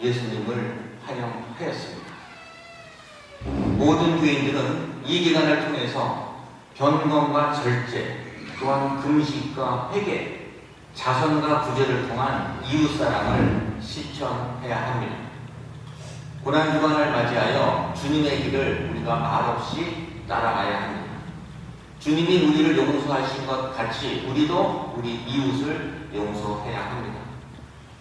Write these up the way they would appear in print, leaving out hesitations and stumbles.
예수님을 환영하였습니다. 모든 교인들은 이 기간을 통해서 변검과 절제, 또한 금식과 회개, 자선과 구제를 통한 이웃사랑을 실천해야 합니다. 고난주간을 맞이하여 주님의 길을 우리가 말없이 따라가야 합니다. 주님이 우리를 용서하신 것 같이 우리도 우리 이웃을 용서해야 합니다.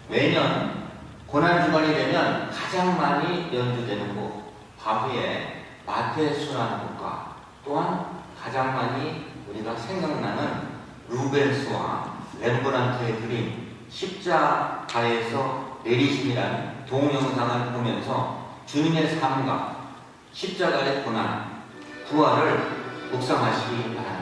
매년 고난주간이 되면 가장 많이 연주되는 곡 바흐의 마태순환곡과 또한 가장 많이 우리가 생각나는 루벤스와 렘브란트의 그림 십자가에서 내리심이라는 동영상을 보면서 주님의 삶과 십자가의 고난, 부활을 묵상하시기 바랍니다.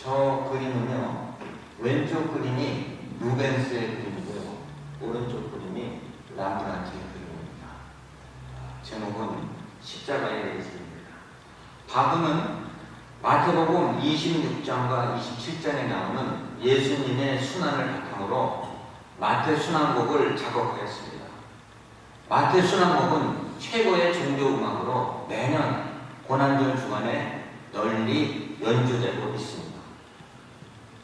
저 그림은요, 왼쪽 그림이 루벤스의 그림이고요, 오른쪽 그림이 람브란트의 그림입니다. 제목은 십자가의 내리심입니다. 바흐는 마태복음 26장과 27장에 나오는 예수님의 순환을 바탕으로 마태순환곡을 작곡하였습니다. 마태순환곡은 최고의 종교음악으로 매년 고난절 주간에 널리 연주되고 있습니다.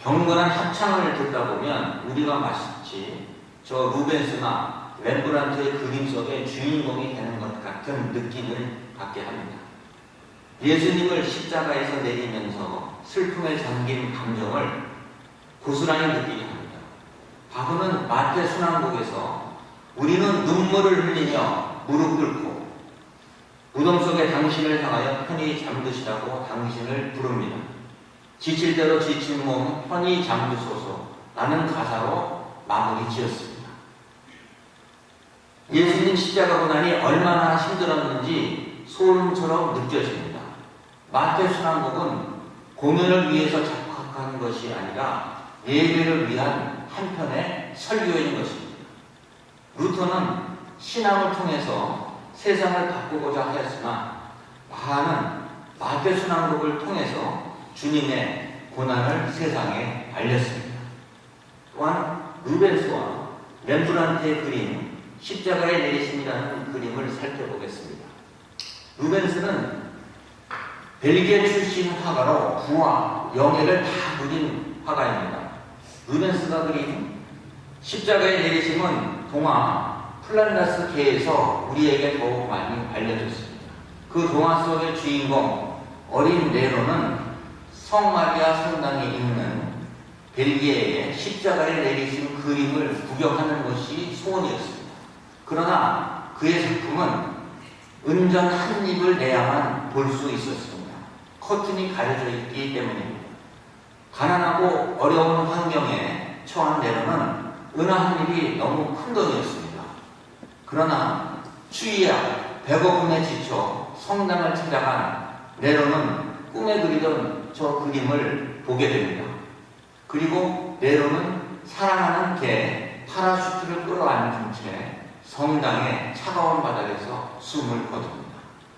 경건한 합창을 듣다 보면 우리가 마치 저 루벤스나 렘브란트의 그림 속의 주인공이 되는 것 같은 느낌을 받게 합니다. 예수님을 십자가에서 내리면서 슬픔에 잠긴 감정을 고스란히 느끼게 합니다. 바흐는 마태순환곡에서 우리는 눈물을 흘리며 무릎 꿇고 무덤 속에 당신을 향하여 편히 잠드시라고 당신을 부릅니다. 지칠 대로 지친 몸 편히 잠드소서 라는 가사로 마무리 지었습니다. 예수님 십자가 고난이 얼마나 힘들었는지 소름처럼 느껴집니다. 마태순환곡은 공연을 위해서 작곡한 것이 아니라 예배를 위한 한편의 설교인 것입니다. 루터는 신앙을 통해서 세상을 바꾸고자 하였으나 바하는 마태순환곡을 통해서 주님의 고난을 세상에 알렸습니다. 또한 루벤스와 렘브란트의 그림 십자가에 내리심이라는 그림을 살펴보겠습니다. 루벤스는 벨기에 출신 화가로 부와 영예를 다 누린 화가입니다. 루벤스가 그린 십자가의 내리심은 동화 플란다스계에서 우리에게 더욱 많이 알려졌습니다. 그 동화 속의 주인공 어린 네로는 성마리아 성당에 있는 벨기에의 십자가의 내리심 그림을 구경하는 것이 소원이었습니다. 그러나 그의 작품은 은전 한 입을 내야만 볼 수 있었습니다. 커튼이 가려져 있기 때문입니다. 가난하고 어려운 환경에 처한 네로는 은화 한 입이 너무 큰 돈이었습니다. 그러나 추위야 배고픔에 지쳐 성당을 찾아간 네로는 꿈에 그리던 저 그림을 보게 됩니다. 그리고 네로는 사랑하는 개 파라슈트를 끌어안은 채 성당의 차가운 바닥에서 숨을 거둡니다.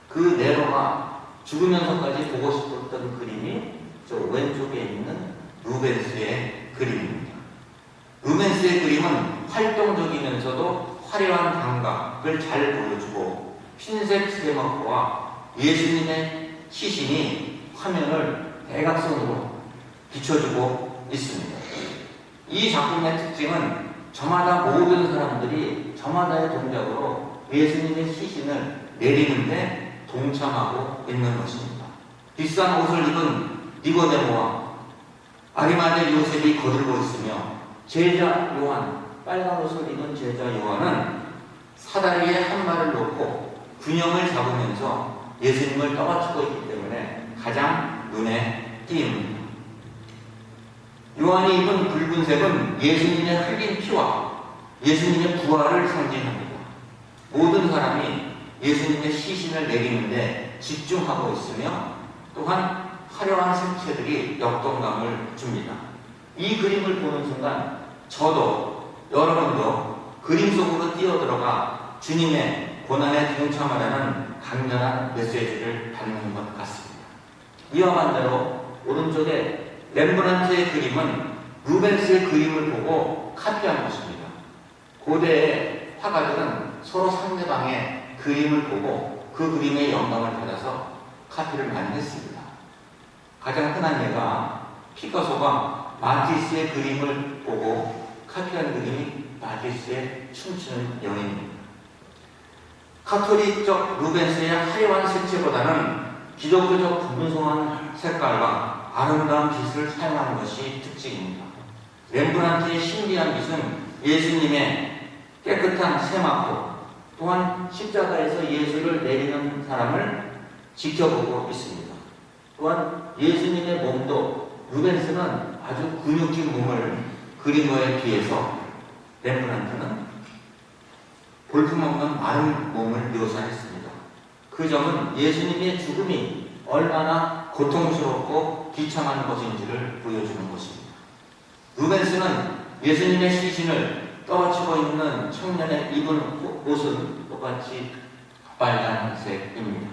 그 네로가 죽으면서까지 보고 싶었던 그림이 저 왼쪽에 있는 루벤스의 그림입니다. 루벤스의 그림은 활동적이면서도 화려한 감각을 잘 보여주고 흰색 세마포와 예수님의 시신이 화면을 대각선으로 비춰주고 있습니다. 이 작품의 특징은 저마다 모든 사람들이 저마다의 동작으로 예수님의 시신을 내리는데 동참하고 있는 것입니다. 비싼 옷을 입은 니고데모와 아리마대 요셉이 거들고 있으며 제자 요한, 빨간 옷을 입은 제자 요한은 사다리에 한 말을 놓고 균형을 잡으면서 예수님을 떠받치고 있기 때문에 가장 눈에 띄입니다. 요한이 입은 붉은색은 예수님의 흘린 피와 예수님의 부활을 상징합니다. 모든 사람이 예수님의 시신을 내리는데 집중하고 있으며 또한 화려한 색채들이 역동감을 줍니다. 이 그림을 보는 순간 저도 여러분도 그림 속으로 뛰어들어가 주님의 고난에 동참하라는 강렬한 메시지를 받는 것 같습니다. 이와 반대로 오른쪽에 렘브란트의 그림은 루벤스의 그림을 보고 카피한 것입니다. 고대의 화가들은 서로 상대방의 그림을 보고 그 그림의 영감을 받아서 카피를 많이 했습니다. 가장 흔한 예가 피카소가 마티스의 그림을 보고 카피한 그림이 마티스의 춤추는 여인입니다. 카톨릭적 루벤스의 화려한 색채보다는 기독교적 분성한 색깔과 아름다운 빛을 사용하는 것이 특징입니다. 렘브란트의 신비한 빛은 예수님의 깨끗한 세마포, 또한 십자가에서 예수를 내리는 사람을 지켜보고 있습니다. 또한 예수님의 몸도 루벤스는 아주 근육진 몸을 그린 거에 비해서 렘브란트는 볼품없는 마른 몸을 묘사했습니다. 그 점은 예수님의 죽음이 얼마나 고통스럽고 비참한 것인지를 보여주는 것입니다. 루벤스는 예수님의 시신을 떠받치고 있는 청년의 입은 옷은 똑같이 빨간색입니다.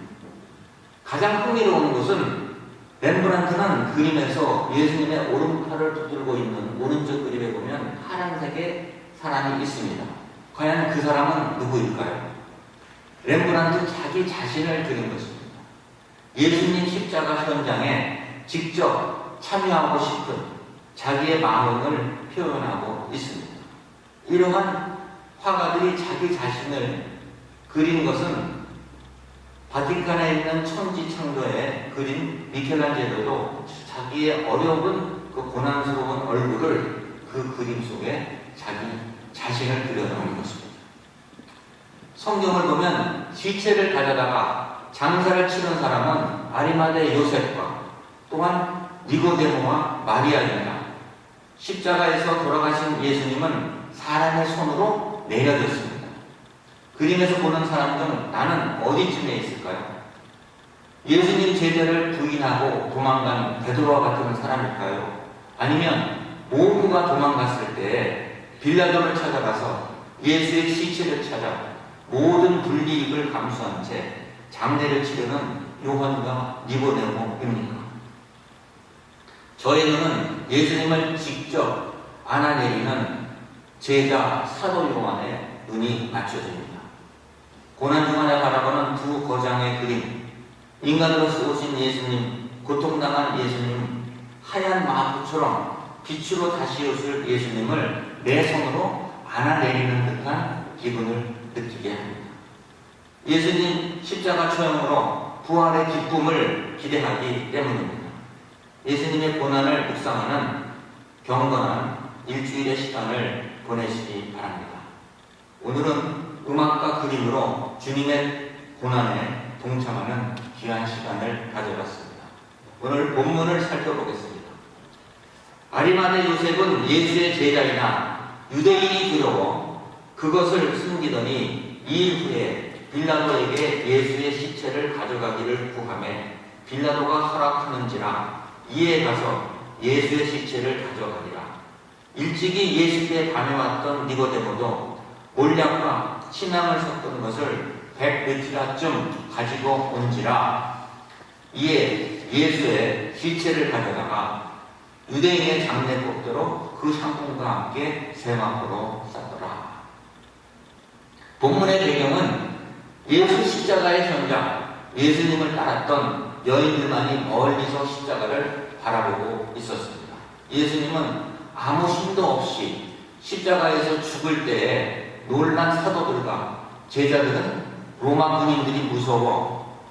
가장 흥미로운 것은 렘브란트는 그림에서 예수님의 오른팔을 붙들고 있는 오른쪽 그림에 보면 파란색의 사람이 있습니다. 과연 그 사람은 누구일까요? 렘브란트 자기 자신을 그린 것입니다. 예수님 십자가 현장에 직접 참여하고 싶은 자기의 마음을 표현하고 있습니다. 이러한 화가들이 자기 자신을 그린 것은 바티칸에 있는 천지창조에 그린 미켈란젤로도 자기의 어려운 그 고난스러운 얼굴을 그 그림 속에 자기 자신을 그려놓은 것입니다. 성경을 보면 시체를 가져다가 장사를 치는 사람은 아리마대 요셉과 또한 니고데모와 마리아입니다. 십자가에서 돌아가신 예수님은 사람의 손으로 내려졌습니다. 그림에서 보는 사람 중 나는 어디쯤에 있을까요? 예수님 제자를 부인하고 도망간 베드로와 같은 사람일까요? 아니면 모두가 도망갔을 때 빌라도를 찾아가서 예수의 시체를 찾아 모든 불이익을 감수한 채 장례를 치르는 요한과 니고데모입니까? 저의 눈은 예수님을 직접 안아내리는 제자 사도 요한의 눈이 맞춰집니다. 고난 중간에 바라보는 두 거장의 그림, 인간으로서 오신 예수님, 고통당한 예수님, 하얀 마부처럼 빛으로 다시 오실 예수님을 내 손으로 안아내리는 듯한 기분을 느끼게 합니다. 예수님 십자가 처형으로 부활의 기쁨을 기대하기 때문입니다. 예수님의 고난을 묵상하는 경건한 일주일의 시간을 보내시기 바랍니다. 오늘은 음악과 그림으로 주님의 고난에 동참하는 귀한 시간을 가져봤습니다. 오늘 본문을 살펴보겠습니다. 아리마대 요셉은 예수의 제자이나 유대인이 두려워 그것을 숨기더니 2일 후에 빌라도에게 예수의 시체를 가져가기를 구하매 빌라도가 허락하는지라 이에 가서 예수의 시체를 가져가리라. 일찍이 예수께 다녀왔던 니고데모도 몰약과 신앙을 섞은 것을 100베티라쯤 가지고 온지라 이에 예수의 시체를 가져다가 유대인의 장례법대로 그 상품과 함께 세마포로 쌌더라. 본문의 배경은 예수 십자가의 현장, 예수님을 따랐던 여인들만이 멀리서 십자가를 바라보고 있었습니다. 예수님은 아무 힘도 없이 십자가에서 죽을 때에 놀란 사도들과 제자들은 로마 군인들이 무서워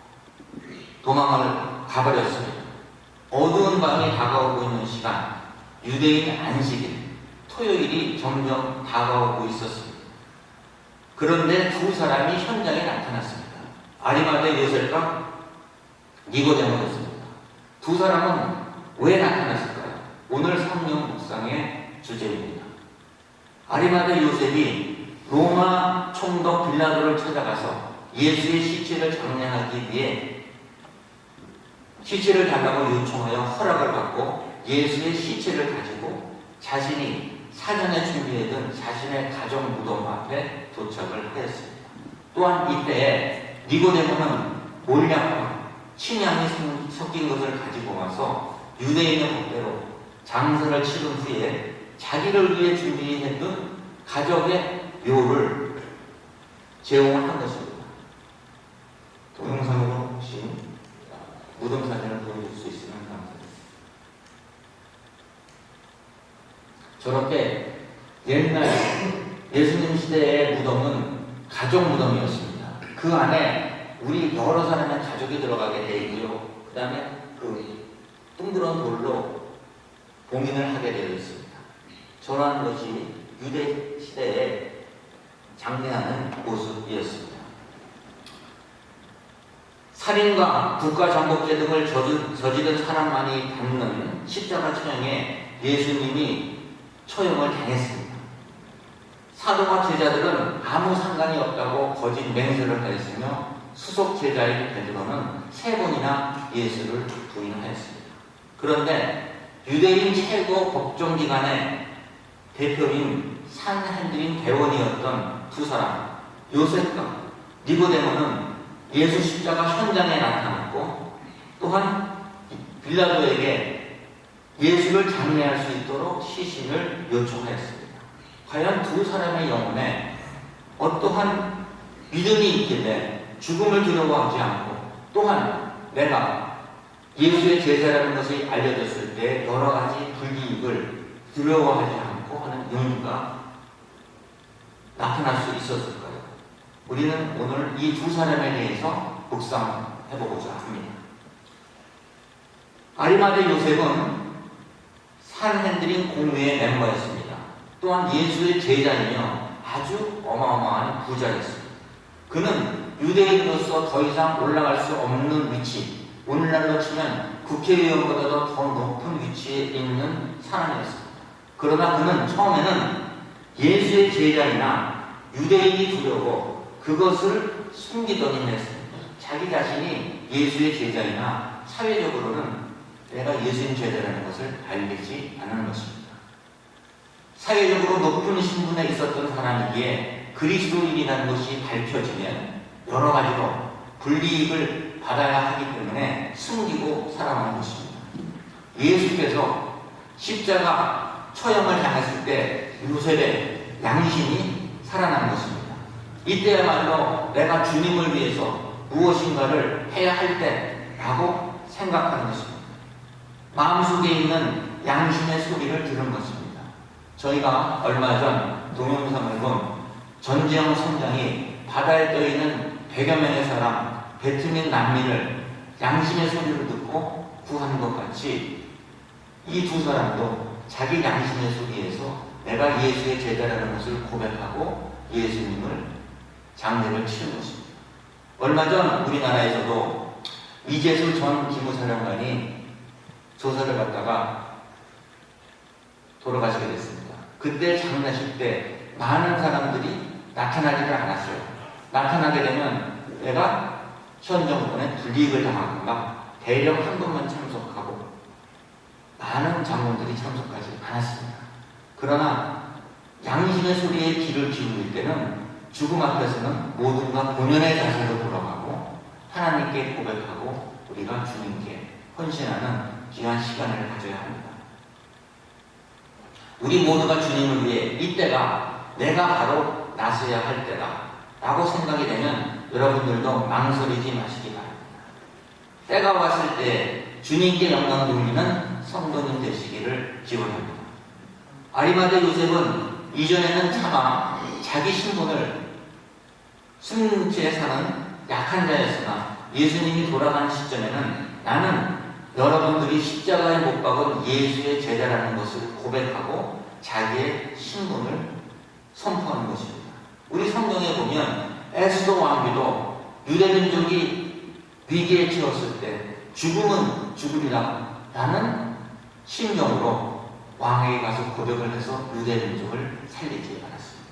도망을 가버렸습니다. 어두운 밤이 다가오고 있는 시간, 유대인 안식일, 토요일이 점점 다가오고 있었습니다. 그런데 두 사람이 현장에 나타났습니다. 아리마대 요셉과 니고데모였습니다. 두 사람은 왜 나타났을까요? 오늘 성령 묵상의 주제입니다. 아리마대 요셉이 로마 총독 빌라도를 찾아가서 예수의 시체를 장례하기 위해 시체를 달라고 요청하여 허락을 받고 예수의 시체를 가지고 자신이 사전에 준비해둔 자신의 가정 무덤 앞에 도착을 하였습니다. 또한 이때에 니고데모는 몰약과 침향이 섞인 것을 가지고 와서 유대인의 법대로 장사를 치른 후에 자기를 위해 준비해둔 가족의 묘를 제공을 한 것입니다. 동영상으로 혹시 무덤 사진을 보여줄 수 있으면 감사드립니다. 저렇게 옛날 예수님 시대의 무덤은 가족 무덤이었습니다. 그 안에 우리 여러 사람의 가족이 들어가게 되어 있고요. 그 다음에 그 둥그런 돌로 봉인을 하게 되어 있습니다. 저러한 것이 유대 시대에 장례하는 모습이었습니다. 살인과 국가정복죄 등을 저지른 사람만이 받는 십자가 처형에 예수님이 처형을 당했습니다. 사도와 제자들은 아무 상관이 없다고 거짓 맹세를 하였으며 수석 제자인 베드로는 3번이나 예수를 부인하였습니다. 그런데 유대인 최고 법정기관의 대표인 산헤드린 대원이었던 두 사람 요셉과 니고데모는 예수 십자가 현장에 나타났고 또한 빌라도에게 예수를 장례할 수 있도록 시신을 요청하였습니다. 과연 두 사람의 영혼에 어떠한 믿음이 있길래 죽음을 두려워하지 않고 또한 내가 예수의 제자라는 것이 알려졌을 때 여러 가지 불이익을 두려워하지 않고 하는 용기가 나타날 수 있었을까요? 우리는 오늘 이 두 사람에 대해서 묵상해보고자 합니다. 아리마대 요셉은 산헤드린 공회의 멤버였습니다. 또한 예수의 제자이며 아주 어마어마한 부자였습니다. 그는 유대인으로서 더 이상 올라갈 수 없는 위치, 오늘날로 치면 국회의원보다도 더 높은 위치에 있는 사람이었습니다. 그러나 그는 처음에는 예수의 제자이나 유대인이 두려워 그것을 숨기더니 했습니다. 자기 자신이 예수의 제자이나 사회적으로는 내가 예수님 제자라는 것을 알리지 않은 것입니다. 사회적으로 높은 신분에 있었던 사람이기에 그리스도인이라는 것이 밝혀지면 여러 가지로 불이익을 받아야 하기 때문에 숨기고 살아가는 것입니다. 예수께서 십자가 처형을 당했을 때 요셉의 양심이 살아난 것입니다. 이때야말로 내가 주님을 위해서 무엇인가를 해야 할 때라고 생각하는 것입니다. 마음속에 있는 양심의 소리를 들은 것입니다. 저희가 얼마 전 동영상을 본 전지영 선장이 바다에 떠있는 100여 명의 사람, 베트민 난민을 양심의 소리를 듣고 구한 것 같이 이 두 사람도 자기 양심의 소리에서 내가 예수의 제자라는 것을 고백하고 예수님을 장례를 치른 것입니다. 얼마 전 우리나라에서도 이재수 전 기무사령관이 조사를 받다가 돌아가시게 됐습니다. 그때 장례식 때 많은 사람들이 나타나지를 않았어요. 나타나게 되면 내가 현 정권에 불이익을 당하거나 대령 한 번만 참석하고 많은 장군들이 참석하지 않았습니다. 그러나 양심의 소리에 귀를 기울일 때는 죽음 앞에서는 모두가 본연의 자세로 돌아가고 하나님께 고백하고 우리가 주님께 헌신하는 귀한 시간을 가져야 합니다. 우리 모두가 주님을 위해 이때가 내가 바로 나서야 할 때다 라고 생각이 되면 여러분들도 망설이지 마시기 바랍니다. 때가 왔을 때 주님께 영광 돌리는 성도님 되시기를 기원합니다. 아리마대 요셉은 이전에는 차마 자기 신분을 숨은 채 사는 약한 자였으나 예수님이 돌아가는 시점에는 나는 여러분들이 십자가에 못 박은 예수의 제자라는 것을 고백하고 자기의 신분을 선포하는 것입니다. 우리 성경에 보면 에스더 왕비도 유대민족이 위기에 처했을 때 죽음은 죽으리라 라는 심정으로 왕에게 가서 고백을 해서 유대민족을 살리지 않았습니다.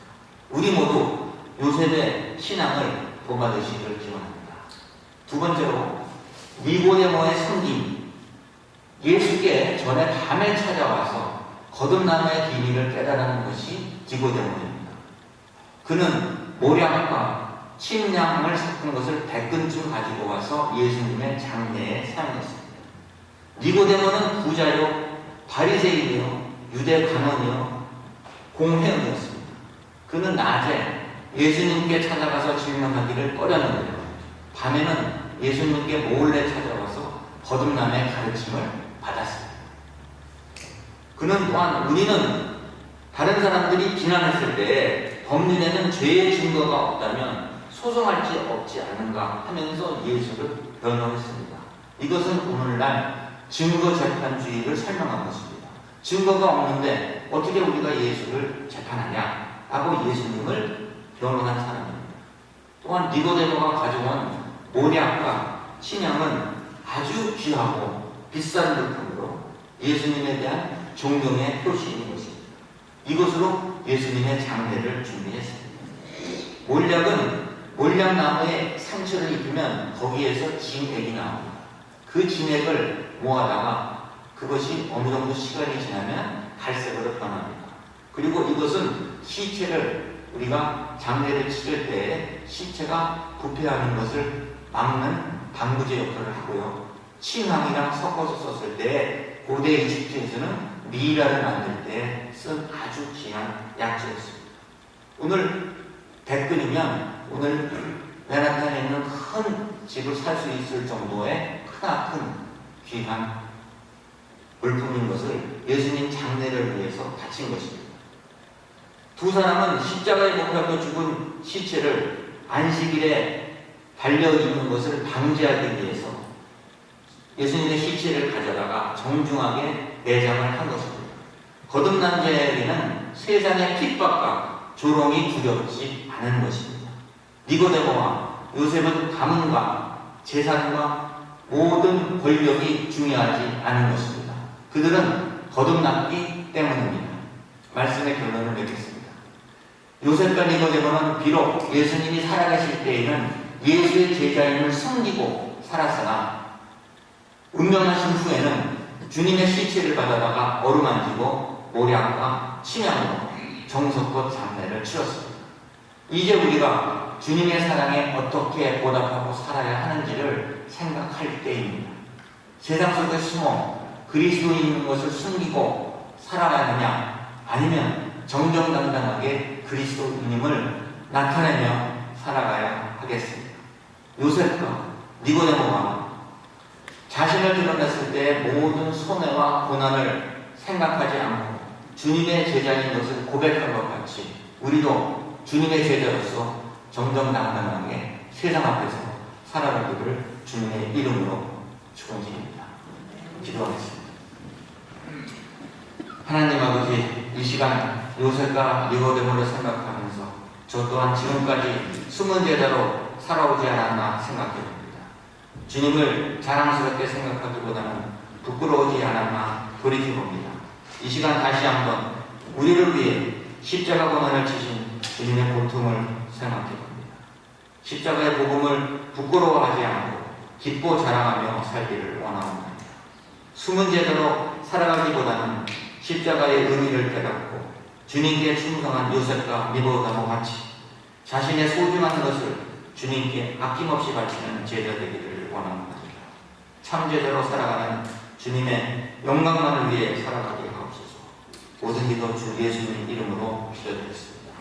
우리 모두 요셉의 신앙을 본받으시기를 기원합니다. 두 번째로 니고데모의 섬김. 예수께 전에 밤에 찾아와서 거듭남의 비밀을 깨달은 것이 니고데모입니다. 그는 모략과 침량을 섞은 것을 100근쯤 가지고 와서 예수님의 장례에 사용했습니다. 니고데모는 부자요, 바리새인이요, 유대 관원이요, 공회원이었습니다. 그는 낮에 예수님께 찾아가서 질문하기를 꺼렸는데 밤에는 예수님께 몰래 찾아와서 거듭남의 가르침을 받았습니다. 그는 또한 우리는 다른 사람들이 비난했을 때 법률에는 죄의 증거가 없다면 소송할 지 없지 않은가 하면서 예수를 변호했습니다. 이것은 오늘날 증거재판주의를 설명한 것입니다. 증거가 없는데 어떻게 우리가 예수를 재판하냐 라고 예수님을 변호한 사람입니다. 또한 니고데모가 가져온 모략과 신양은 아주 귀하고 비싼 물품으로 예수님에 대한 존경의 표시인 것입니다. 이것으로 예수님의 장례를 준비했습니다. 몰약은 몰약나무에 상처를 입히면 거기에서 진액이 나옵니다. 그 진액을 모아다가 그것이 어느 정도 시간이 지나면 갈색으로 변합니다. 그리고 이것은 시체를 우리가 장례를 치를 때 시체가 부패하는 것을 막는 방부제 역할을 하고요. 침황이랑 섞어서 썼을 때 고대 이집트에서는 미라를 만들 때 쓴 아주 귀한 약재였습니다. 오늘 100근이면 오늘 맨하탄에 있는 큰 집을 살 수 있을 정도의 크나큰 귀한 물품인 것을 예수님 장례를 위해서 바친 것입니다. 두 사람은 십자가에 못 박혀 죽은 시체를 안식일에 반려입는 것을 방지하기 위해서 예수님의 시체를 가져다가 정중하게 내장을 한 것입니다. 거듭난 자에게는 세상의 핍박과 조롱이 두렵지 않은 것입니다. 니고데모와 요셉은 가문과 재산과 모든 권력이 중요하지 않은 것입니다. 그들은 거듭났기 때문입니다. 말씀의 결론을 맺겠습니다. 요셉과 니고데모는 비록 예수님이 살아계실 때에는 예수의 제자임을 숨기고 살았으나 운명하신 후에는 주님의 시체를 받아다가 어루만지고 모략과 침향으로 정성껏 장례를 치렀습니다. 이제 우리가 주님의 사랑에 어떻게 보답하고 살아야 하는지를 생각할 때입니다. 세상 속에 숨어 그리스도인 것을 숨기고 살아가느냐 아니면 정정당당하게 그리스도님을 나타내며 살아가야 하겠습니다. 요셉과 니고데모가 자신을 드러냈을 때 모든 손해와 고난을 생각하지 않고 주님의 제자인 것을 고백한 것 같이 우리도 주님의 제자로서 정정당당하게 세상 앞에서 살아가기를 주님의 이름으로 축원드립니다. 기도하겠습니다. 하나님 아버지, 이 시간 요셉과 니고데모를 생각하면서 저 또한 지금까지 숨은 제자로 살아오지 않았나 생각해봅니다. 주님을 자랑스럽게 생각하기보다는 부끄러우지 않았나 돌이켜봅니다. 이 시간 다시 한번 우리를 위해 십자가 고난을 지신 주님의 고통을 생각해봅니다. 십자가의 복음을 부끄러워하지 않고 기뻐 자랑하며 살기를 원합니다. 숨은 제자로 살아가기보다는 십자가의 의미를 깨닫고 주님께 충성한 요셉과 니고데모 같이 자신의 소중한 것을 주님께 아낌없이 바치는 제자 되기를 원합니다. 참 제자로 살아가는 주님의 영광만을 위해 살아가게 하옵소서. 모든 기도 주 예수님 이름으로 기도드렸습니다.